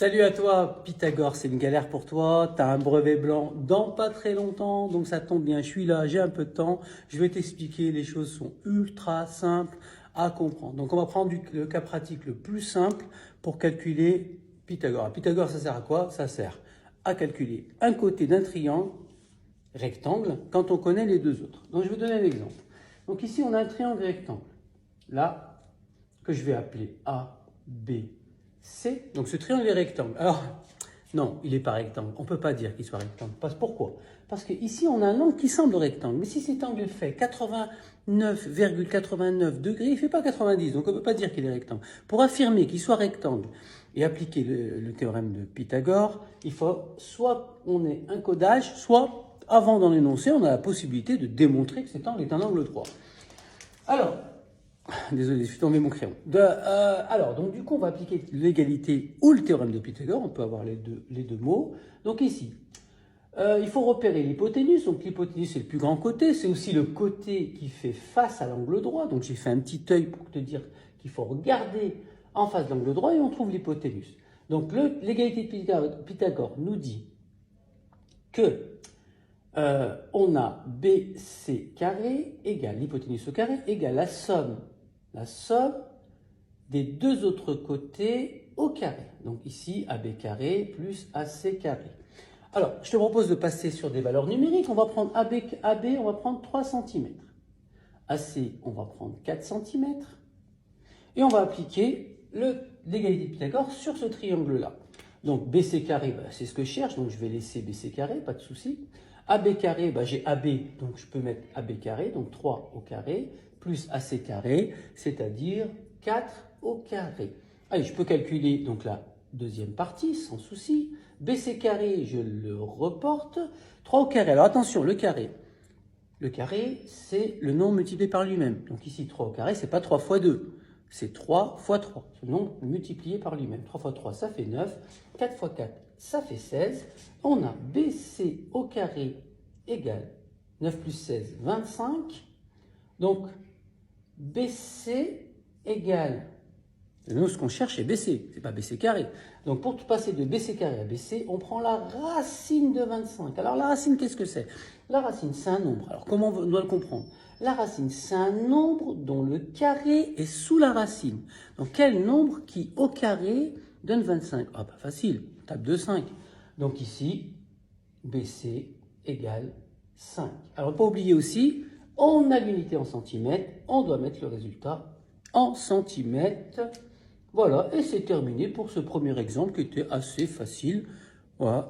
Salut à toi, Pythagore, c'est une galère pour toi. Tu as un brevet blanc dans pas très longtemps, donc ça tombe bien. Je suis là, j'ai un peu de temps. Je vais t'expliquer. Les choses sont ultra simples à comprendre. Donc, on va prendre le cas pratique le plus simple pour calculer Pythagore. Pythagore, ça sert à quoi? Ça sert à calculer un côté d'un triangle rectangle quand on connaît les deux autres. Donc, je vais donner un exemple. Donc, ici, on a un triangle rectangle. Là, que je vais appeler A, B, C. Donc ce triangle est rectangle. Alors, non, il n'est pas rectangle. On ne peut pas dire qu'il soit rectangle. Pourquoi? Parce qu'ici, on a un angle qui semble rectangle. Mais si cet angle fait 89,89 degrés, il ne fait pas 90. Donc on ne peut pas dire qu'il est rectangle. Pour affirmer qu'il soit rectangle et appliquer le théorème de Pythagore, il faut soit on ait un codage, soit avant d'en énoncer, on a la possibilité de démontrer que cet angle est un angle droit. Alors, désolé, je suis tombé mon crayon. Alors, donc du coup, on va appliquer l'égalité ou le théorème de Pythagore. On peut avoir les deux mots. Donc ici, il faut repérer l'hypoténuse. Donc l'hypoténuse, c'est le plus grand côté. C'est aussi le côté qui fait face à l'angle droit. Donc j'ai fait un petit œil pour te dire qu'il faut regarder en face de l'angle droit et on trouve l'hypoténuse. Donc l'égalité de Pythagore nous dit que on a BC carré égale l'hypoténuse au carré égale la somme des deux autres côtés au carré. Donc ici, AB carré plus AC carré. Alors, je te propose de passer sur des valeurs numériques. On va prendre AB, on va prendre 3 cm. AC, on va prendre 4 cm. Et on va appliquer l'égalité de Pythagore sur ce triangle-là. Donc BC carré, c'est ce que je cherche, donc je vais laisser BC carré, pas de souci. AB carré, j'ai AB, donc je peux mettre AB carré, donc 3 au carré, plus AC carré, c'est-à-dire 4 au carré. Allez, je peux calculer donc la deuxième partie, sans souci. BC carré, je le reporte. 3 au carré, alors attention, le carré, c'est le nombre multiplié par lui-même. Donc ici, 3 au carré, c'est pas 3 fois 2. C'est 3 fois 3, ce nombre multiplié par lui-même. 3 fois 3, ça fait 9. 4 fois 4, ça fait 16. On a BC au carré égale 9 plus 16, 25. Donc, BC égale... Nous, ce qu'on cherche, c'est BC, c'est pas BC carré. Donc, pour passer de BC carré à BC, on prend la racine de 25. Alors, la racine, qu'est-ce que c'est? La racine, c'est un nombre. Alors, comment on doit le comprendre? La racine, c'est un nombre dont le carré est sous la racine. Donc, quel nombre qui, au carré, donne 25? Ah, pas facile, on tape de 5. Donc, ici, BC égale 5. Alors, pas oublier aussi, on a l'unité en centimètres, on doit mettre le résultat en centimètres. Voilà, et c'est terminé pour ce premier exemple qui était assez facile. Voilà.